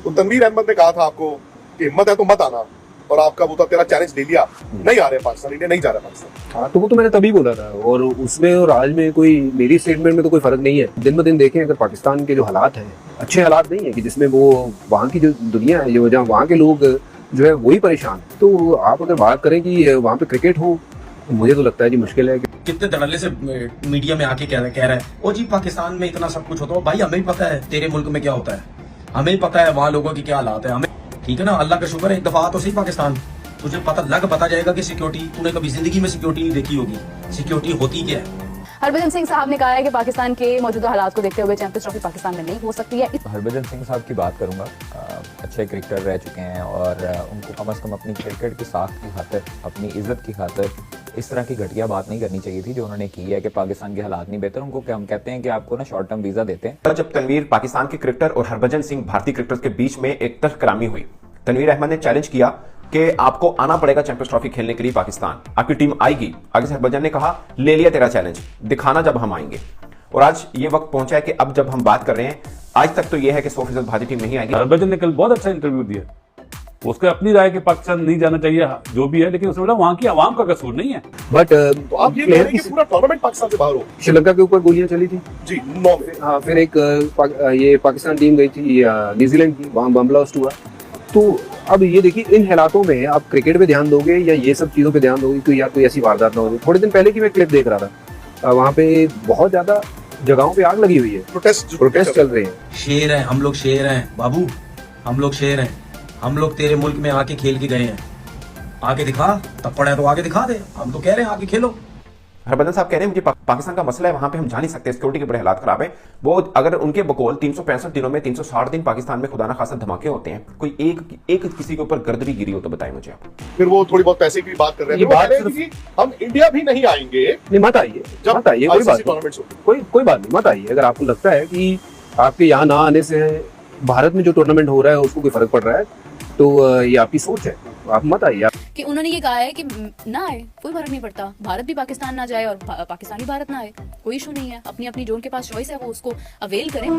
तो तनवीर अहमद ने कहा था आपको कि हिम्मत है तो मत आना, और आपका वो तो तेरा चैलेंज ले लिया, नहीं आ रहे पाकिस्तान, इंडिया नहीं जा रहा पाकिस्तान। हाँ, तो वो तो मैंने तभी बोला था, और उसमें और आज में कोई मेरी स्टेटमेंट में तो कोई फर्क नहीं है। दिन ब दिन देखें अगर पाकिस्तान के जो हालात हैं अच्छे हालात नहीं है कि जिसमें वो वहाँ की जो दुनिया है, जो जहाँ वहाँ के लोग जो है वही परेशान है। तो आप अगर बात करें कि वहाँ पे क्रिकेट हो, तो मुझे तो लगता है जी मुश्किल है। कितने धड़ल्ले से मीडिया में आके कह रहा है ओ जी पाकिस्तान में इतना सब कुछ होता है। भाई हमें भी पता है तेरे मुल्क में क्या होता है, हमें भी पता है वहाँ लोगों की क्या हालात है, हमें ठीक है ना। अल्लाह का शुक्र है एक दफा तो सही पाकिस्तान, तुझे पता जाएगा कि सिक्योरिटी तूने कभी जिंदगी में सिक्योरिटी नहीं देखी होगी, सिक्योरिटी होती क्या है। हरभजन सिंह साहब ने कहा है कि पाकिस्तान के मौजूदा हालात को देखते हुए चैंपियंस ट्रॉफी पाकिस्तान में नहीं हो सकती है। हरभजन सिंह साहब की बात करूंगा, अच्छे क्रिकेटर रह चुके हैं और उनको कम से कम अपनी क्रिकेट की साख की खातिर, अपनी इज्जत की खातिर इस तरह की घटिया बात नहीं करनी चाहिए थी जो उन्होंने की है कि पाकिस्तान के हालात नहीं बेहतर। उनको क्या हम कहते हैं कि आपको ना शॉर्ट टर्म वीजा देते हैं। जब तनवीर पाकिस्तान के क्रिकेटर और हरभजन सिंह भारतीय क्रिकेटर्स के बीच में एक तल्ख कलामी हुई, तनवीर अहमद ने चैलेंज किया कि आपको आना पड़ेगा चैंपियंस ट्रॉफी खेलने के लिए पाकिस्तान, आपकी टीम आएगी। आगे से हरभजन ने कहा ले लिया तेरा चैलेंज, दिखाना जब हम आएंगे। और आज ये वक्त पहुंचा है कि अब जब हम बात कर रहे हैं, आज तक तो ये है कि 100% भारतीय टीम नहीं आएगी। हरभजन ने कल बहुत अच्छा इंटरव्यू दिया, उसके अपनी राय के पाकिस्तान नहीं जाना चाहिए जो भी है, लेकिन उसने बोला वहां की आवाम का कसूर नहीं है। बट तो आप ये कह रहे हैं कि पूरा टूर्नामेंट पाकिस्तान से बाहर हो। श्रीलंका के ऊपर गोलियां चली थी जी 9 में। हाँ, फिर एक ये पाकिस्तान टीम गई थी न्यूजीलैंड की, वहाँ बम ब्लास्ट हुआ। तो अब ये देखिए इन हालातों में आप क्रिकेट पे ध्यान दोगे या ये सब चीजों पे ध्यान दोगे कि यार कोई ऐसी वारदात ना हो। थोड़े दिन पहले की मैं क्लिप देख रहा था, वहाँ पे बहुत ज्यादा जगहों पे आग लगी हुई है, प्रोटेस्ट चल रहे हैं। शेर है हम लोग, शेर हैं बाबू, हम लोग शेर हैं। हम लोग तेरे मुल्क में आके खेल के गए हैं, आके दिखा, थप्पड़ है तो आगे दिखा दे। हम तो कह रहे हैं आके खेलो। हरभजन साहब कह रहे हैं मुझे पाकिस्तान का मसला है, वहां पे हम जा नहीं सकते, सिक्योरिटी के बड़े हालात खराब है। वो अगर उनके बकौल 365 दिनों में 360 दिन पाकिस्तान में खुदा ना खासा धमाके होते हैं, कोई एक किसी के ऊपर गर्द भी गिरी हो तो बताएं मुझे आप। फिर वो थोड़ी बहुत पैसे की बात कर रहे हैं, ये तो वो बात कह रहे हैं कि हम इंडिया भी नहीं आएंगे नहीं, मत आइए, जब मत आइए, कोई बात नहीं, टूर्नामेंट्स हो। कोई बात नहीं, मत आइए। अगर आपको लगता है कि आपके यहाँ ना आने से भारत में जो टूर्नामेंट हो रहा है उसको कोई फर्क पड़ रहा है, तो ये आपकी सोच है, आप मत आइए। कि उन्होंने ये कहा है कि ना आए, कोई फर्क नहीं पड़ता, भारत भी पाकिस्तान ना जाए और पाकिस्तान भी भारत ना आए, कोई इशू नहीं है। अपनी अपनी जो उनके पास चॉइस है वो उसको अवेल करें।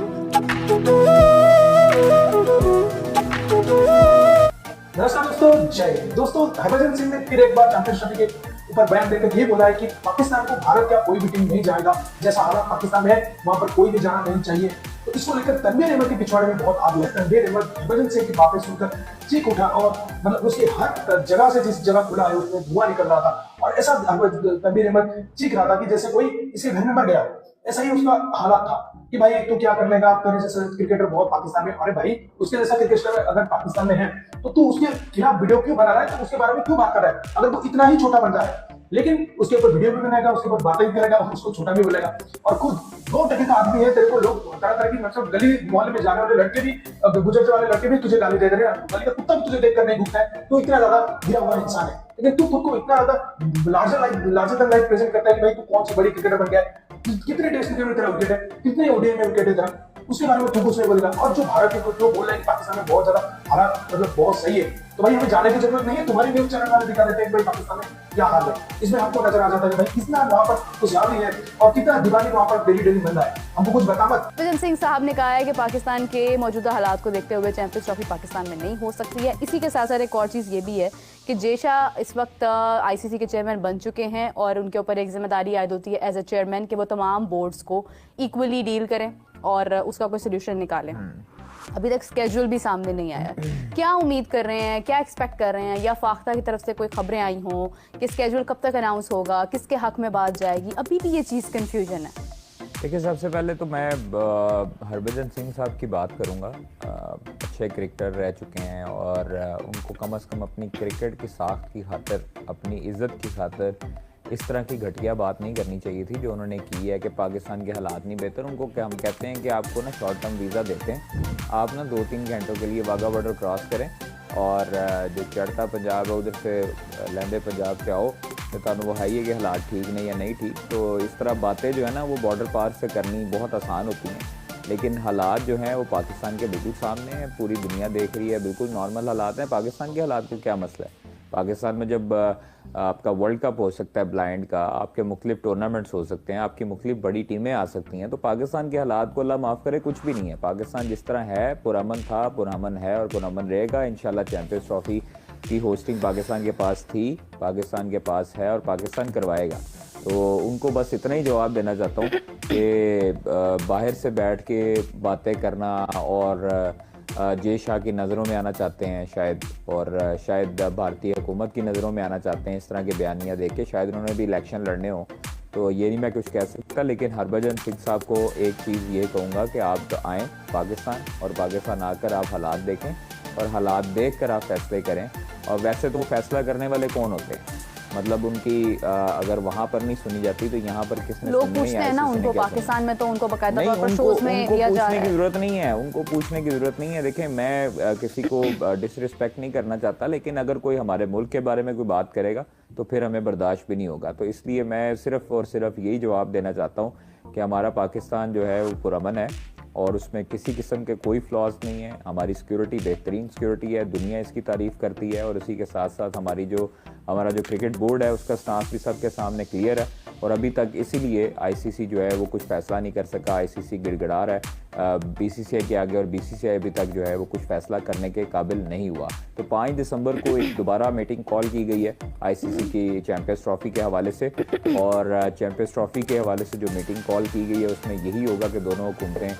नमस्कार दोस्तों, जय दोस्तों। हरभजन सिंह ने फिर एक बार चैंपियंस ट्रॉफी के ऊपर बयान देकर ये बोला है कि पाकिस्तान को भारत का कोई भी टीम नहीं जाएगा, जैसा हालात पाकिस्तान में है वहां पर कोई भी जाना नहीं चाहिए। तो इसको लेकर तनवीर अहमद के पिछवाड़े में बहुत आग लगता है। तनवीर अहमद हरभजन सिंह की बातें सुनकर चीख उठा और मतलब उसके हर जगह से जिस जगह खुला है उसमें धुआं निकल रहा था और ऐसा तनवीर अहमद चीख रहा था कि जैसे कोई इसके घर में मर गया। ऐसा ही उसका हालात था कि भाई तू क्या कर लेगा, आपका जैसे क्रिकेटर बहुत पाकिस्तान में, अरे भाई उसके जैसा क्रिकेटर अगर पाकिस्तान में है तो तू उसके खिलाफ वीडियो क्यों बना रहा है, तो उसके बारे में क्यों बात कर रहा है। अगर तू इतना ही छोटा बंदा है, लेकिन उसके ऊपर वीडियो भी बनाएगा, उसके ऊपर बातें भी करेगा, उसको छोटा भी बोलेगा और खुद 2 टके का आदमी है। तेरे को लोग तरह तरह की मतलब गली मोहल्ले में जाने वाले लड़के भी, गुजरते वाले लड़के भी तुझे गाली दे रहे हैं, गली का कुत्ता भी तुझे देख कर नहीं घूमता है। तो इतना ज्यादा गिरा हुआ इंसान है, लेकिन तू खुद को इतना ज्यादा लार्जर देन लाइफ प्रेजेंट करता है कि भाई तू कौन सी बड़ी क्रिकेटर बन गया है, कितने टेस्ट क्रिकेट में तेरा विकेट है, कितने ओडीआई में विकेट है तेरा, उसके बारे में तू कुछ नहीं बोलेगा। और जो भारत के जो बोल रहे हैं कि पाकिस्तान में बहुत ज्यादा हालात मतलब बहुत सही है, तो भाई हमें जाने की जरूरत नहीं है। तुम्हारी न्यूज चैनल वाले दिखा देते हैं भाई पाकिस्तान में क्या हाल है, इसमें आपको नजर आ जाता है कि भाई कितना वहां पर खुशहाली है और कितना दीवानी वहां पर डेली बंदा है। हमको कुछ बता मत। हरभजन सिंह साहब ने कहा है कि पाकिस्तान के मौजूदा हालात को देखते हुए चैंपियंस ट्रॉफी पाकिस्तान में नहीं हो सकती है। इसी के साथ साथ एक और चीज़ ये भी है कि जेशा इस वक्त आईसीसी के चेयरमैन बन चुके हैं और उनके ऊपर एक जिम्मेदारी आयद होती है एज ए चेयरमैन कि वो तमाम बोर्ड्स को इक्वली डील करें और उसका कोई सोल्यूशन निकालें। अभी तक स्केड्यूल भी सामने नहीं आया। क्या उम्मीद कर रहे हैं, क्या एक्सपेक्ट कर रहे हैं, या फाख्ता की तरफ से कोई खबरें आई हों कि स्केड्यूल कब तक अनाउंस होगा, किसके हक में बात जाएगी, अभी भी ये चीज़ कंफ्यूजन है। देखिए, सबसे पहले तो मैं हरभजन सिंह साहब की बात करूंगा। अच्छे क्रिकेटर रह चुके हैं और उनको कम से कम अपनी क्रिकेट की साख की खातिर, अपनी इज्जत की खातिर इस तरह की घटिया बात नहीं करनी चाहिए थी जो उन्होंने की है कि पाकिस्तान के हालात नहीं बेहतर। उनको क्या हम कहते हैं कि आपको ना शॉर्ट टर्म वीज़ा देते हैं, आप ना 2-3 घंटों के लिए वाघा बॉर्डर क्रॉस करें और जो चढ़ता पंजाब है उधर से लहंदे पंजाब से आओ, तो तुहानू वो है ही है कि हालात ठीक नहीं या नहीं ठीक। तो इस तरह बातें जो है ना वो बॉर्डर पार से करनी बहुत आसान होती हैं, लेकिन हालात जो हैं वो पाकिस्तान के बिल्कुल सामने हैं, पूरी दुनिया देख रही है, बिल्कुल नॉर्मल हालात हैं। पाकिस्तान के हालात को क्या मसला है, पाकिस्तान में जब आपका वर्ल्ड कप हो सकता है ब्लाइंड का, आपके मुख्तलिफ टूर्नामेंट्स हो सकते हैं, आपकी मुख्तलिफ बड़ी टीमें आ सकती हैं, तो पाकिस्तान के हालात को अल्लाह माफ़ करे कुछ भी नहीं है। पाकिस्तान जिस तरह है, पुरअमन था, पुरअमन है और पुरअमन रहेगा। इंशाल्लाह चैंपियंस ट्रॉफी की होस्टिंग पाकिस्तान के पास थी, पाकिस्तान के पास है और पाकिस्तान करवाएगा। तो उनको बस इतना ही जवाब देना चाहता हूँ कि बाहर से बैठ के बातें करना और जय शाह की नज़रों में आना चाहते हैं शायद, और शायद भारतीय हुकूमत की नज़रों में आना चाहते हैं इस तरह के बयानियाँ देख के। शायद उन्होंने भी इलेक्शन लड़ने हो, तो ये नहीं मैं कुछ कह सकता। लेकिन हरभजन सिंह साहब को एक चीज़ ये कहूँगा कि आप आएँ पाकिस्तान, और पाकिस्तान आकर आप हालात देखें और हालात देख कर आप फैसले करें। और वैसे तो फैसला करने वाले कौन होते हैं, मतलब उनकी अगर वहाँ पर नहीं सुनी जाती तो यहाँ पर किसने लोग सुननी पूछते है? हैं ना ICC ने उनको, क्या पाकिस्तान में तो उनको बकायदा नहीं, तौर पर उनको शोज में लिया जा पूछने रहा की है। जरूरत नहीं है, उनको पूछने की जरूरत नहीं है। देखिए, मैं किसी को डिसरिस्पेक्ट नहीं करना चाहता, लेकिन अगर कोई हमारे मुल्क के बारे में कोई बात करेगा तो फिर हमें बर्दाश्त भी नहीं होगा। तो इसलिए मैं सिर्फ और सिर्फ यही जवाब देना चाहता हूँ कि हमारा पाकिस्तान जो है वो पुरअमन है और उसमें किसी किस्म के कोई फ्लॉज नहीं है। हमारी सिक्योरिटी बेहतरीन सिक्योरिटी है, दुनिया इसकी तारीफ करती है। और इसी के साथ साथ हमारा जो क्रिकेट बोर्ड है उसका स्टांस भी सबके सामने क्लियर है। और अभी तक इसीलिए आईसीसी जो है वो कुछ फैसला नहीं कर सका। आईसीसी गिड़गिड़ा रहा है बीसीसीआई के आगे, और बीसीसीआई अभी तक जो है वो कुछ फैसला करने के काबिल नहीं हुआ। तो 5 दिसंबर को एक दोबारा मीटिंग कॉल की गई है आईसीसी की चैंपियंस ट्रॉफी के हवाले से, और चैंपियंस ट्रॉफी के हवाले से जो मीटिंग कॉल की गई है उसमें यही होगा कि दोनों हुकूमतें,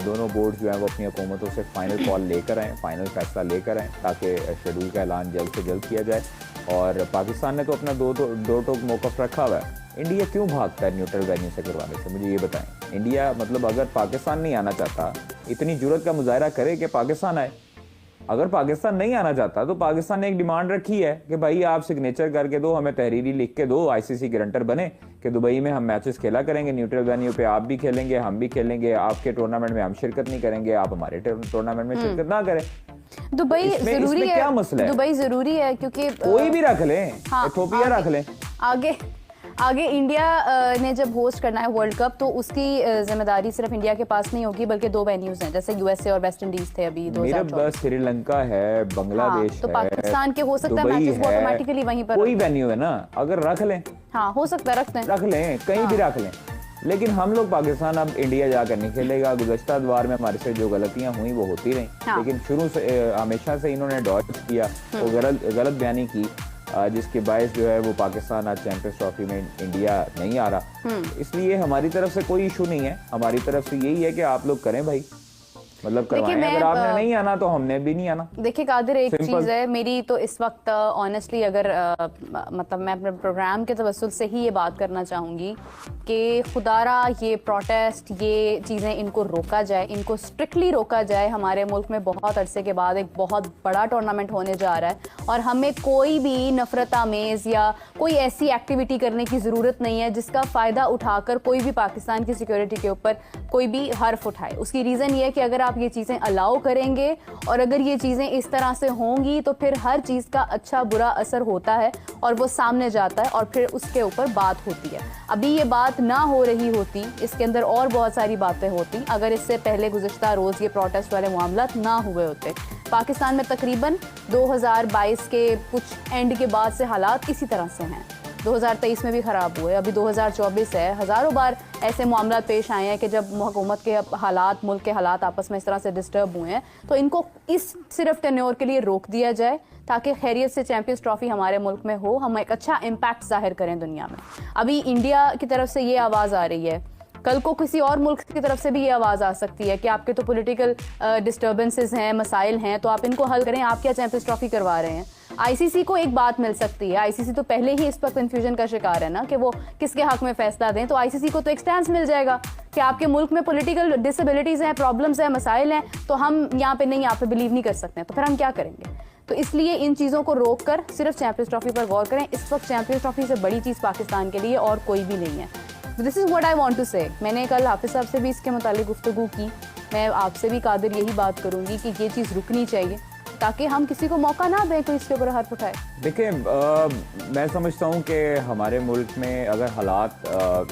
दोनों बोर्ड जो है वो अपनी हुकूमतों से फाइनल कॉल लेकर आएँ, फाइनल फैसला लेकर आएँ, ताकि शेड्यूल का ऐलान जल्द से जल्द किया जाए। और पाकिस्तान ने तो अपना दो टोक मौक़िफ़ रखा हुआ है। इंडिया क्यों भागता है न्यूट्रल वेन्यू से करवाने से, मुझे ये बताएं। इंडिया मतलब अगर पाकिस्तान नहीं आना चाहता, इतनी जुर्रत का मुजाहरा करे कि पाकिस्तान आए। अगर पाकिस्तान नहीं आना चाहता तो पाकिस्तान ने एक डिमांड रखी है कि भाई आप सिग्नेचर करके दो, हमें तहरीरी लिख के दो, आईसीसी गारंटर बने कि दुबई में हम मैचेस खेला करेंगे, न्यूट्रल वेन्यू पे आप भी खेलेंगे, हम भी खेलेंगे, आपके टूर्नामेंट में हम शिरकत नहीं करेंगे, आप हमारे टूर्नामेंट में शिरकत ना करें। दुबई जरूरी है, क्या मसला है? दुबई जरूरी है क्योंकि कोई भी रख लें, हाँ, इथोपिया रख लें। आगे इंडिया ने जब होस्ट करना है वर्ल्ड कप तो उसकी जिम्मेदारी सिर्फ इंडिया के पास नहीं होगी, बल्कि 2 वेन्यूज हैं, जैसे यूएसए और वेस्ट इंडीज थे अभी 2024। श्रीलंका है, बांग्लादेश हाँ, तो है, पाकिस्तान के हो सकता है दुबई मैचेस है, ऑटोमेटिकली वहीं पर कोई वेन्यू है ना, अगर रख लें, हाँ हो सकता है रख लें, कहीं भी रख लें। लेकिन हम लोग पाकिस्तान अब इंडिया जाकर नहीं खेलेगा। गुज़श्ता दौर में हमारे से जो गलतियां हुई वो होती रही, लेकिन शुरू से हमेशा से इन्होंने डॉज किया, वो गलत बयानी की, जिसके बायस जो है वो पाकिस्तान आज चैंपियंस ट्रॉफी में इंडिया नहीं आ रहा। इसलिए हमारी तरफ से कोई इशू नहीं है, हमारी तरफ से यही है कि आप लोग करें भाई, मतलब करवाएं। अगर आपने नहीं आना तो हमने भी नहीं आना। देखिए कादिर, एक चीज है मेरी तो इस वक्त ऑनेस्टली, अगर मतलब मैं अपने प्रोग्राम के तवस्सुल से ही ये बात करना चाहूँगी कि खुदारा ये प्रोटेस्ट, ये चीज़ें इनको रोका जाए, इनको स्ट्रिक्टली रोका जाए। हमारे मुल्क में बहुत अरसे के बाद एक बहुत बड़ा टूर्नामेंट होने जा रहा है और हमें कोई भी नफरत आमेज़ या कोई ऐसी एक्टिविटी करने की ज़रूरत नहीं है जिसका फ़ायदा उठाकर कोई भी पाकिस्तान की सिक्योरिटी के ऊपर कोई भी हर्फ उठाए। उसकी रीज़न ये है कि अगर आप ये चीज़ें अलाउ करेंगे और अगर ये चीज़ें इस तरह से होंगी तो फिर हर चीज़ का अच्छा बुरा असर होता है और वो सामने जाता है और फिर उसके ऊपर बात होती है। अभी ये बात ना हो रही होती, इसके अंदर और बहुत सारी बातें होती अगर इससे पहले गुज़श्ता रोज़ ये प्रोटेस्ट वाले मामलात ना हुए होते। पाकिस्तान में तकरीबन 2022 के कुछ एंड के बाद से हालात इसी तरह से हैं। 2023 में भी ख़राब हुए, अभी 2024 है। हज़ारों बार ऐसे मामला पेश आए हैं कि जब हुकूमत के हालात, मुल्क के हालात आपस में इस तरह से डिस्टर्ब हुए हैं, तो इनको इस सिर्फ टेन्योर के लिए रोक दिया जाए ताकि खैरियत से चैंपियंस ट्रॉफी हमारे मुल्क में हो, हम एक अच्छा इम्पैक्ट जाहिर करें दुनिया में। अभी इंडिया की तरफ से ये आवाज़ आ रही है, कल को किसी और मुल्क की तरफ से भी ये आवाज़ आ सकती है कि आपके तो पॉलिटिकल डिस्टर्बेंसेस हैं, मसाइल हैं, तो आप इनको हल करें, आप क्या चैंपियंस ट्रॉफी करवा रहे हैं। आईसीसी को एक बात मिल सकती है, आईसीसी तो पहले ही इस वक्त कंफ्यूजन का शिकार है ना कि वो किसके हक में फैसला दें, तो आईसीसी को तो एक स्टैंड मिल जाएगा कि आपके मुल्क में पॉलिटिकल डिसेबिलिटीज़ हैं, प्रॉब्लम्स हैं, मसाइल हैं, तो हम यहाँ पे नहीं, आप पे बिलीव नहीं कर सकते हैं, तो फिर हम क्या करेंगे। तो इसलिए इन चीज़ों को रोक कर सिर्फ चैंपियंस ट्रॉफी पर गौर करें। इस वक्त चैंपियंस ट्रॉफी से बड़ी चीज़ पाकिस्तान के लिए और कोई भी नहीं है। This is what I want to say. मैंने कल हाफिज़ साहब से भी इसके मुतालिक गुफ्तगू की, मैं आपसे भी कादिर यही बात करूँगी कि ये चीज़ रुकनी चाहिए ताकि हम किसी को मौका ना दें कोई इसके ऊपर हर्फ उठाए। देखिए, मैं समझता हूँ कि हमारे मुल्क में अगर हालात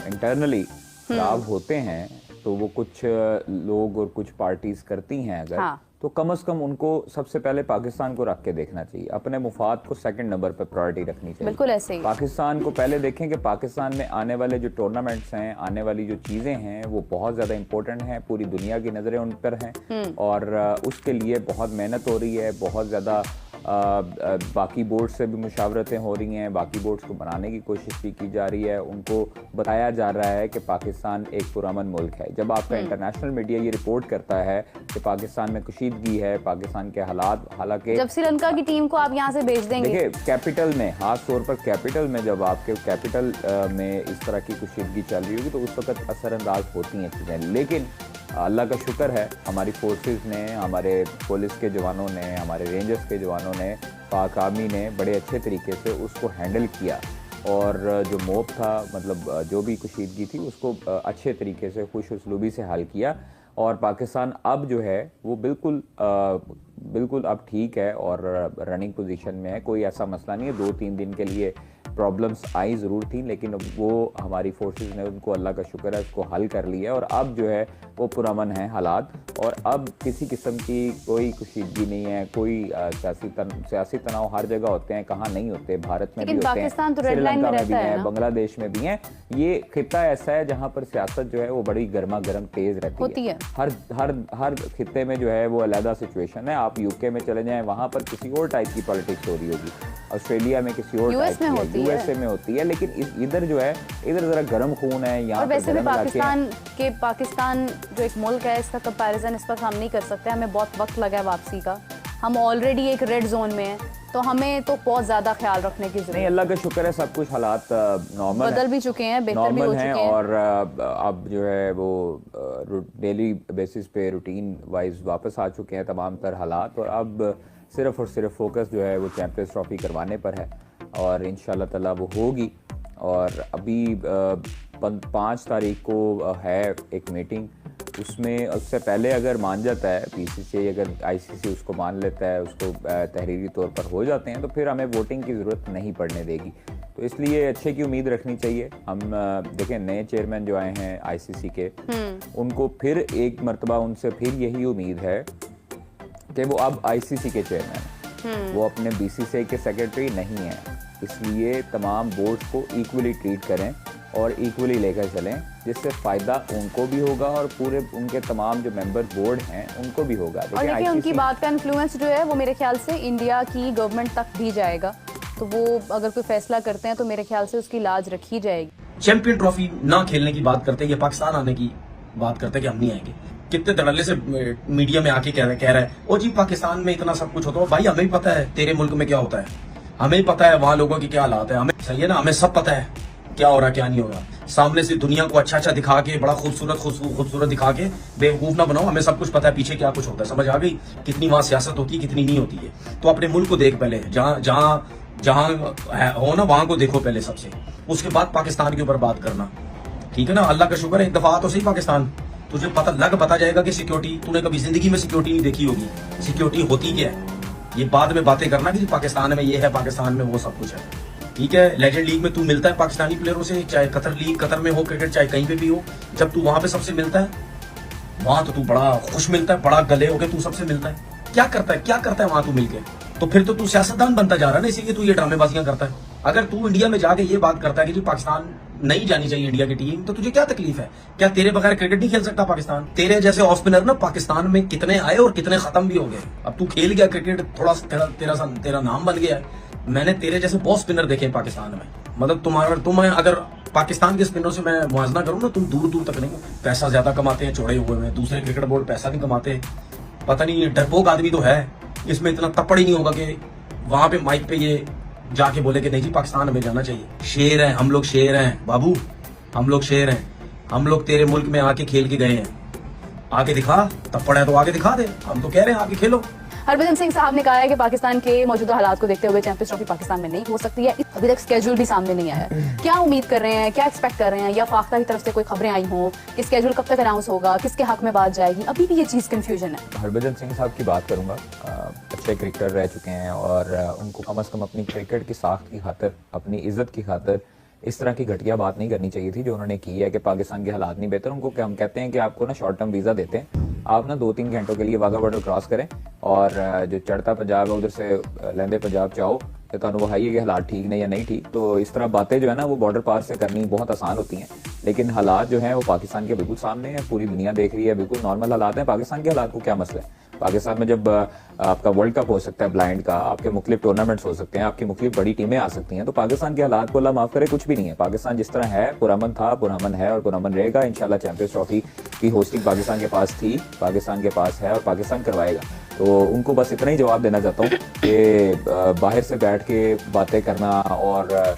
इंटरनली खराब होते हैं तो वो कुछ लोग और कुछ पार्टीज करती हैं अगर, तो कम से कम उनको सबसे पहले पाकिस्तान को रख के देखना चाहिए, अपने मुफाद को सेकंड नंबर पर प्रायोरिटी रखनी चाहिए। बिल्कुल ऐसे ही। पाकिस्तान को पहले देखें कि पाकिस्तान में आने वाले जो टूर्नामेंट्स हैं, आने वाली जो चीज़ें हैं वो बहुत ज़्यादा इंपॉर्टेंट हैं, पूरी दुनिया की नज़रें उन पर हैं और उसके लिए बहुत मेहनत हो रही है, बहुत ज़्यादा बाकी बोर्ड्स से भी मुशावरतें हो रही हैं, बाकी बोर्ड्स को बनाने की कोशिश भी की जा रही है, उनको बताया जा रहा है कि पाकिस्तान एक पुरअमन मुल्क है। जब आपका इंटरनेशनल मीडिया ये रिपोर्ट करता है कि पाकिस्तान में कशीदगी है, पाकिस्तान के हालात, हालांकि जब श्रीलंका की टीम को आप यहाँ से भेज देंगे, देखिए कैपिटल में, खास तौर पर कैपिटल में, जब आपके कैपिटल में इस तरह की कशीदगी चल रही होगी तो उस वक्त असरअंदाज होती हैं चीज़ें। लेकिन अल्लाह का शुक्र है हमारी फोर्सेस ने, हमारे पुलिस के जवानों ने, हमारे रेंजर्स के जवानों ने, पाक आर्मी ने बड़े अच्छे तरीके से उसको हैंडल किया और जो मॉब था, मतलब जो भी कशीदगी थी उसको अच्छे तरीके से खुश उसलूबी से हल किया और पाकिस्तान अब जो है वो बिल्कुल अब ठीक है और रनिंग पोजीशन में है। कोई ऐसा मसला नहीं है। 2-3 दिन के लिए प्रॉब्लम्स आई ज़रूर थी लेकिन वो हमारी फोर्सेस ने उनको, अल्लाह का शुक्र है, उसको हल कर लिया और अब जो है वो पुरअमन है हालात और अब किसी किस्म की कोई कशीदगी नहीं है, कोई सियासी तनाव हर जगह होते हैं, कहाँ नहीं होते, भारत में भी होते हैं, श्रीलंका में भी हैं, बांग्लादेश में भी हैं। ये खिता ऐसा है जहाँ पर सियासत जो है वो बड़ी गर्मा गर्म तेज रहती है। हर खिते में जो है वो अलग सिचुएशन है। आप यूके में चले जाएं, वहाँ पर किसी और टाइप की पॉलिटिक्स हो रही होगी, ऑस्ट्रेलिया में किसी और टाइप की है, यूएसए में होती है, लेकिन इधर जो है, इधर जरा गर्म खून है। यहाँ और वैसे भी पाकिस्तान जो एक मुल्क है, इसका कंपैरिजन इस पर हम नहीं कर सकते। हमें बहुत वक्त लगा है वापसी का, हम ऑलरेडी एक रेड जोन में हैं, तो हमें तो बहुत ज्यादा ख्याल रखने की जरूरत है। अल्लाह का शुक्र है सब कुछ हालात नॉर्मल बदल भी चुके हैं, बेहतर भी हो चुके हैं और अब जो है वो डेली बेसिस पे रूटीन वाइज वापस आ चुके हैं तमाम तर हालात और अब सिर्फ और सिर्फ फोकस जो है वो चैंपियंस ट्रॉफी करवाने पर है और इंशाल्लाह ताला वो होगी। और अभी 5 तारीख को है एक मीटिंग, उसमें उससे पहले अगर मान जाता है पीसीसी, अगर आईसीसी उसको मान लेता है, उसको तहरीरी तौर पर हो जाते हैं तो फिर हमें वोटिंग की ज़रूरत नहीं पड़ने देगी। तो इसलिए अच्छे की उम्मीद रखनी चाहिए। हम देखें नए चेयरमैन जो आए हैं आईसीसी के, उनको फिर एक मरतबा उनसे फिर यही उम्मीद है कि वो अब आईसीसी के चेयरमैन, वो अपने बीसीसीआई के सेक्रेटरी नहीं हैं। इसलिए तमाम बोर्ड्स को इक्वली ट्रीट करें और इक्वली लेकर चलें, जिससे फ़ायदा उनको भी होगा और पूरे उनके तमाम जो मेंबर बोर्ड हैं उनको भी होगा। और देखिए उनकी बात का इन्फ्लुएंस जो है वो मेरे ख्याल से इंडिया की गवर्नमेंट तक भी जाएगा, तो वो अगर कोई फैसला करते हैं तो मेरे ख्याल से उसकी लाज रखी जाएगी। चैंपियन ट्रॉफी ना खेलने की बात करते हैं या पाकिस्तान आने की बात करते हैं कि हम नहीं आएंगे, कितने धड़ल्ले से मीडिया में आके कह रहा है ओ जी पाकिस्तान में इतना सब कुछ होता है। भाई हमें भी पता है तेरे मुल्क में क्या होता है, हमें ही पता है वहां लोगों की क्या हालात है, हमें सही है ना, हमें सब पता है क्या हो रहा है क्या नहीं हो रहा। सामने से दुनिया को अच्छा दिखा के, बड़ा खूबसूरत दिखा के बेवकूफ ना बनाओ, हमें सब कुछ पता है पीछे क्या कुछ होता है। समझ आ गई कितनी वहां सियासत होती है, कितनी नहीं होती है। तो अपने मुल्क को देख पहले, जहां हो ना वहां को देखो पहले सबसे, उसके बाद पाकिस्तान के ऊपर बात करना, ठीक है ना। अल्लाह का शुक्र है एक दफा तो सही पाकिस्तान, तुझे पता जाएगा कि सिक्योरिटी, तूने कभी जिंदगी में सिक्योरिटी नहीं देखी होगी, सिक्योरिटी होती क्या है। ये बाद में बातें करना कि पाकिस्तान में ये है, पाकिस्तान में वो सब कुछ है, ठीक है। लेजेंड लीग में तू मिलता है पाकिस्तानी प्लेयरों से, चाहे कतर में हो क्रिकेट, चाहे कहीं पे भी हो, जब तू वहां पे सबसे मिलता है, वहां तो तू बड़ा खुश मिलता है, बड़ा गले होके तू सबसे मिलता है। क्या करता है वहां तू मिलके, तो फिर तो तू सियासतदान बनता जा रहा है ना, इसीलिए तू ये ड्रामेबाजियां करता है। अगर तू इंडिया में जाके ये बात करता है कि जी पाकिस्तान नहीं जानी चाहिए इंडिया की टीम, तो तुझे क्या तकलीफ है? क्या तेरे बगैर क्रिकेट नहीं खेल सकता पाकिस्तान? तेरे जैसे ऑफ स्पिनर ना पाकिस्तान में कितने आए और कितने खत्म भी हो गए। अब तू खेल गया क्रिकेट, थोड़ा तेरा नाम बन गया है। मैंने तेरे जैसे बहुत स्पिनर देखे पाकिस्तान में, मतलब तुम अगर पाकिस्तान के स्पिनर से मैं मुआवजा करूं ना, तुम दूर दूर तक नहीं। पैसा ज्यादा कमाते हैं छोड़े हुए में, दूसरे क्रिकेट बोर्ड पैसा नहीं कमाते। पता नहीं डरपोक आदमी तो है, इसमें इतना तपड़ ही नहीं होगा कि वहां पे माइक पे ये जाके बोले कि नहीं जी पाकिस्तान हमें जाना चाहिए। शेर हैं हम लोग, शेर हैं बाबू, हम लोग शेर हैं। हम लोग तेरे मुल्क में आके खेल के गए हैं, आके दिखा, तपड़ है तो आगे दिखा दे। हम तो कह रहे हैं आके खेलो। हरभजन सिंह साहब ने कहा है कि पाकिस्तान के मौजूदा हालात को देखते हुए चैंपियंस ट्रॉफी पाकिस्तान में नहीं हो सकती है। अभी तक स्केड्यूल भी सामने नहीं आया। क्या उम्मीद कर रहे हैं, क्या एक्सपेक्ट कर रहे हैं, या फाख्ता की तरफ से कोई खबरें आई हों कि स्केड्यूल कब तक अनाउंस होगा, किसके हक में बात जाएगी? अभी भी ये चीज कंफ्यूजन है। हरभजन सिंह साहब की बात करूंगा, अच्छे क्रिकेटर रह चुके हैं और उनको कम से कम अपनी क्रिकेट की साख्त की खातिर, अपनी इज्जत की खातिर इस तरह की घटिया बात नहीं करनी चाहिए थी जो उन्होंने की है कि पाकिस्तान के हालात नहीं बेहतर। उनको हम कहते हैं कि आपको ना शॉर्ट टर्म वीज़ा देते हैं आप ना 2-3 घंटों के लिए वाघा बॉर्डर क्रॉस करें और जो चढ़ता पंजाब है उधर से लहंदे पंजाब जाओ तो तुहानू वहाई है कि हालात ठीक ने या नहीं ठीक। तो इस तरह बातें जो है ना वो बॉर्डर पार से करनी बहुत आसान होती हैं, लेकिन हालात जो हैं वो पाकिस्तान के बिल्कुल सामने हैं, पूरी दुनिया देख रही है, बिल्कुल नॉर्मल हालात हैं। पाकिस्तान के हालात को क्या मसला है? पाकिस्तान में जब आपका वर्ल्ड कप हो सकता है ब्लाइंड का, आपके मुख्तलिफ टूर्नामेंट्स हो सकते हैं, आपकी मुख्तलिफ बड़ी टीमें आ सकती हैं, तो पाकिस्तान के हालात को अल्लाह माफ करे कुछ भी नहीं है। पाकिस्तान जिस तरह है, पुरअमन था, पुरअमन है और पुरअमन रहेगा। इंशाल्लाह चैंपियंस ट्रॉफी की होस्टिंग पाकिस्तान के पास थी, पाकिस्तान के पास है और पाकिस्तान करवाएगा। तो उनको बस इतना ही जवाब देना चाहता हूँ कि बाहर से बैठ के बातें करना और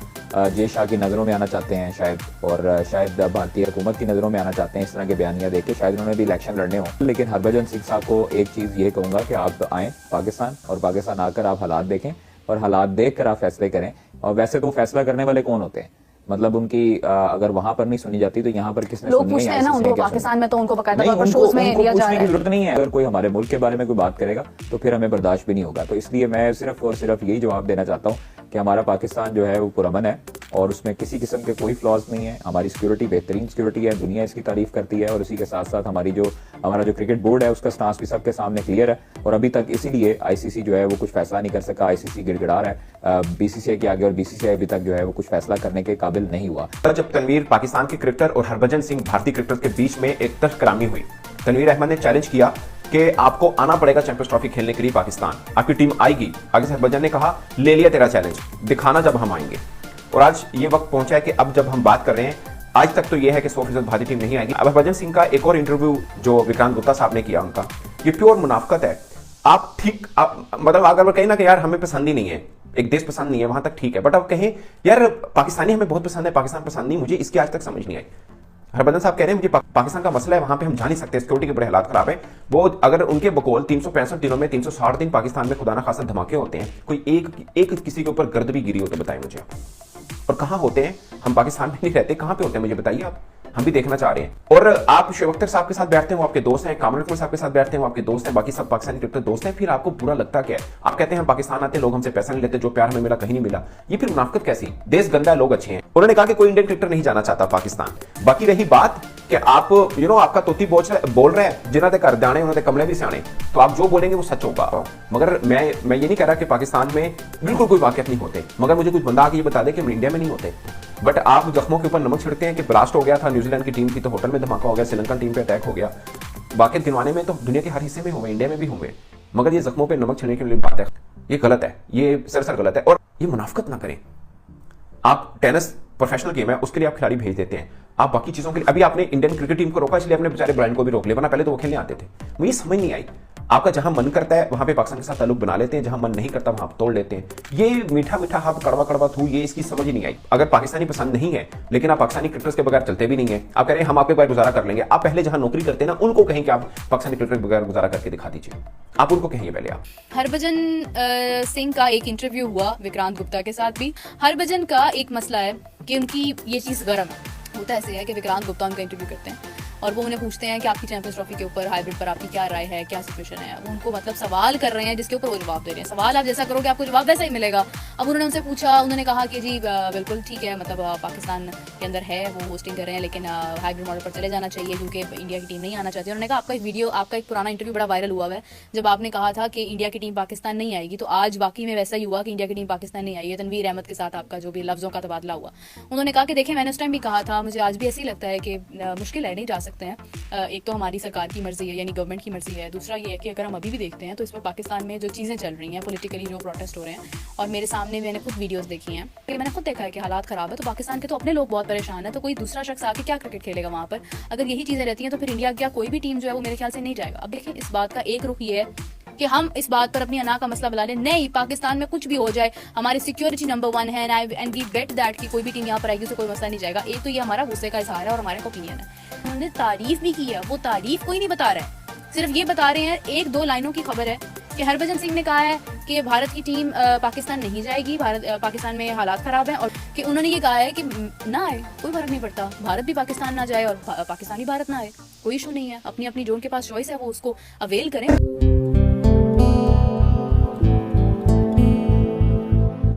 जे शाह की नज़रों में आना चाहते हैं शायद, और शायद भारतीय हुकूमत की नज़रों में आना चाहते हैं इस तरह के बयानियाँ देख के, शायद उन्होंने भी इलेक्शन लड़ने हों। लेकिन हरभजन सिंह साहब को एक चीज़ ये कहूँगा कि आप आएँ पाकिस्तान, और पाकिस्तान आकर आप हालात देखें और हालात देख कर आप फैसले करें। और वैसे तो फैसला करने वाले कौन होते हैं? मतलब उनकी अगर वहां पर नहीं सुनी जाती तो यहाँ पर किसने लोग सुनी पूछते हैं ना उनको, पाकिस्तान में तो उनको बकायदा नहीं, तौर पर उनको शोज में लिया जा पूछने रहा की है। जरूरत नहीं है। अगर कोई हमारे मुल्क के बारे में कोई बात करेगा तो फिर हमें बर्दाश्त भी नहीं होगा। तो इसलिए मैं सिर्फ और सिर्फ यही जवाब देना चाहता हूँ कि हमारा पाकिस्तान जो है वो पुरअमन है और उसमें किसी किस्म के कोई फ्लॉज नहीं है। हमारी सिक्योरिटी बेहतरीन सिक्योरिटी है, दुनिया इसकी तारीफ करती है, और उसी के साथ साथ हमारा जो क्रिकेट बोर्ड है उसका स्टांस भी सबके सामने क्लियर है। और अभी तक इसीलिए आईसीसी जो है वो कुछ फैसला नहीं कर सका। आईसीसी गिड़गिड़ा रहा है बीसीसीआई के आगे, और बीसीसीआई अभी तक जो है वो कुछ फैसला करने के काबिल नहीं हुआ। जब तनवीर पाकिस्तान के क्रिकेटर और हरभजन सिंह भारतीय क्रिकेटर के बीच में एक तहकरामी हुई, तनवीर अहमद ने चैलेंज किया कि आपको आना पड़ेगा चैंपियंस ट्रॉफी खेलने के लिए पाकिस्तान, आपकी टीम आएगी। आगे से हरभजन ने कहा ले लिया तेरा चैलेंज, दिखाना जब हम आएंगे। और आज ये वक्त पहुंचा है कि अब जब हम बात कर रहे हैं, आज तक तो ये है कि 100% भारतीय टीम नहीं आएगी। अब हरभजन सिंह का एक और इंटरव्यू जो विक्रांत गुप्ता साहब ने किया, उनका ये प्योर मुनाफकत है। आप मतलब अगर कहीं ना कि यार हमें पसंद ही नहीं है, एक देश पसंद नहीं है, वहां तक ठीक है, बट अब कहें यार पाकिस्तानी हमें बहुत पसंद है, पाकिस्तान पसंद नहीं, मुझे इसकी आज तक समझ नहीं आई। हरभजन साहब कह रहे हैं मुझे पाकिस्तान का मसला है, वहां पे हम जा नहीं सकते, सिक्योरिटी के बड़े हालात खराब है। वो अगर उनके बकौल 365 दिनों में 360 दिन पाकिस्तान में खुदा ना खासा धमाके होते हैं, कोई एक किसी के ऊपर गर्द भी गिरी हो तो बताएं मुझे आप। और कहां होते हैं? हम पाकिस्तान में नहीं रहते, कहां पे होते हैं मुझे बताइए आप, हम भी देखना चाह रहे हैं। और आप शुएब अख्तर साहब के साथ बैठते हैं वो आपके दोस्त हैं, कामरुल अकमल साहब के साथ बैठते हैं वो आपके दोस्त हैं, बाकी सब पाकिस्तानी क्रिकेटर दोस्त हैं, फिर आपको बुरा लगता क्या है? आप कहते हैं हम पाकिस्तान आते हैं, लोग हमसे पैसा नहीं लेते, जो प्यार हमें मिला कहीं नहीं मिला। ये फिर मुनाफिकत कैसी? देश गंदा है, लोग अच्छे हैं। उन्होंने कहा कि कोई इंडियन क्रिकेटर नहीं जाना चाहता पाकिस्तान। बाकी रही बात कि आप आपका तोती बोल रहा है, जिन्हों के घर जाने उन्होंने कमले भी सियाने, तो आप जो बोलेंगे वो सच होगा। मगर मैं ये नहीं कह रहा कि पाकिस्तान में बिल्कुल कोई वाकयात नहीं होते, मगर मुझे कुछ बंदा आके ये बता दे कि हम इंडिया में नहीं होते। बट आप जख्मों के ऊपर नमक छिड़कते हैं कि ब्लास्ट हो गया था न्यूजीलैंड की टीम की, तो होटल में धमाका हो गया, श्रीलंकन टीम पे अटैक हो गया। वाकई गिनवाने में तो दुनिया के हर हिस्से में हुए, इंडिया में भी हुए, मगर ये जख्मों पे नमक छिड़कने के लिए बात है, ये गलत है, ये सरासर गलत है। और ये मुनाफिकत ना करें। आप टेनिस प्रोफेशनल गेम है, उसके लिए आप खिलाड़ी भेज देते हैं, आप बाकी चीजों के लिए अभी आपने इंडियन क्रिकेट टीम को रोका, इसलिए अपने बेचारे ब्रांड को भी रोक लिया, वरना पहले तो वो खेलने आते थे। मुझे समझ नहीं आई, आपका जहां मन करता है वहां पे पाकिस्तान के साथ ताल्लुक बना लेते हैं, जहां मन नहीं करता वहां आप तोड़ लेते हैं। ये मीठा मीठा हाथ कड़वा कड़वा थू, ये इसकी समझ ही नहीं आई। अगर पाकिस्तानी पसंद नहीं है, लेकिन आप पाकिस्तानी क्रिकेटर्स के बगैर चलते भी नहीं है, आप कह रहे हैं हम आपके बगैर गुजारा कर लेंगे, आप पहले जहां नौकरी करते हैं ना उनको कहें कि आप पाकिस्तानी क्रिकेटर के बगैर गुजारा करके दिखा दीजिए, आप उनको कहेंगे पहले आप। हरभजन सिंह का एक इंटरव्यू हुआ विक्रांत गुप्ता के साथ भी। हरभजन का एक मसला है कि उनकी ये चीज गर्म है। होता ऐसे है कि विक्रांत गुप्ता उनका इंटरव्यू करते हैं और वो उन्हें पूछते हैं कि आपकी चैंपियंस ट्रॉफी के ऊपर हाइब्रिड पर आपकी क्या राय है, क्या सिचुएशन है। वो उनको मतलब सवाल कर रहे हैं जिसके ऊपर वो जवाब दे रहे हैं। सवाल आप जैसा करोगे आपको जवाब वैसा ही मिलेगा। अब उन्होंने उनसे पूछा, उन्होंने कहा कि जी बिल्कुल ठीक है, मतलब पाकिस्तान के अंदर है, वो होस्टिंग कर रहे हैं, लेकिन हाइब्रिड मॉडल पर चले जाना चाहिए क्योंकि इंडिया की टीम नहीं आना चाहती। उन्होंने कहा आपका एक वीडियो, आपका एक पुराना इंटरव्यू बड़ा वायरल हुआ है जब आपने कहा था कि इंडिया की टीम पाकिस्तान नहीं आएगी, तो आज बाकी में वैसा ही हुआ कि इंडिया की टीम पाकिस्तान नहीं आई है। तनवीर अहमद के साथ आपका जो भी लफ्जों का तबादला हुआ, उन्होंने कहा कि देखिए मैंने उस टाइम भी कहा था, मुझे आज भी ऐसे ही लगता है कि मुश्किल है, नहीं जा सकते हैं। एक तो हमारी सरकार की मर्जी है, यानी गवर्नमेंट की मर्जी है। दूसरा ये है कि अगर हम अभी भी देखते हैं तो इस पर पाकिस्तान में जो चीज़ें चल रही हैं, पॉलिटिकली जो प्रोटेस्ट हो रहे हैं, और मेरे सामने मैंने खुद वीडियोस देखी हैं कि मैंने खुद देखा है कि हालात खराब है, तो पाकिस्तान के तो अपने लोग बहुत परेशान है, तो कोई दूसरा शख्स आके क्या क्रिकेट खेलेगा वहाँ पर? अगर यही चीज़ें रहती हैं तो फिर इंडिया क्या कोई भी टीम जो है वो मेरे ख्याल से नहीं जाएगा। अब देखिए इस बात का एक रुख ये है कि हम इस बात पर अपनी अना का मसला बुला लें, नहीं पाकिस्तान में कुछ भी हो जाए हमारी सिक्योरिटी नंबर 1 है, एंड वी बेट दैट कि कोई भी टीम यहाँ पर आएगी तो कोई मसला नहीं जाएगा। एक तो ये हमारा गुस्से का इजहार है और हमारा ओपिनियन है। उन्होंने तारीफ भी की है, वो तारीफ कोई नहीं बता रहा है, सिर्फ ये बता रहे हैं, एक दो लाइनों की खबर है कि हरभजन सिंह ने कहा है कि भारत की टीम पाकिस्तान नहीं जाएगी, पाकिस्तान में हालात खराब हैं, और कि उन्होंने ये कहा है कि ना आए कोई फर्क नहीं पड़ता, भारत भी पाकिस्तान ना जाए और पाकिस्तानी भारत ना आए, कोई इशू नहीं है, अपनी अपनी जो उनके पास चॉइस है वो उसको अवेल करें।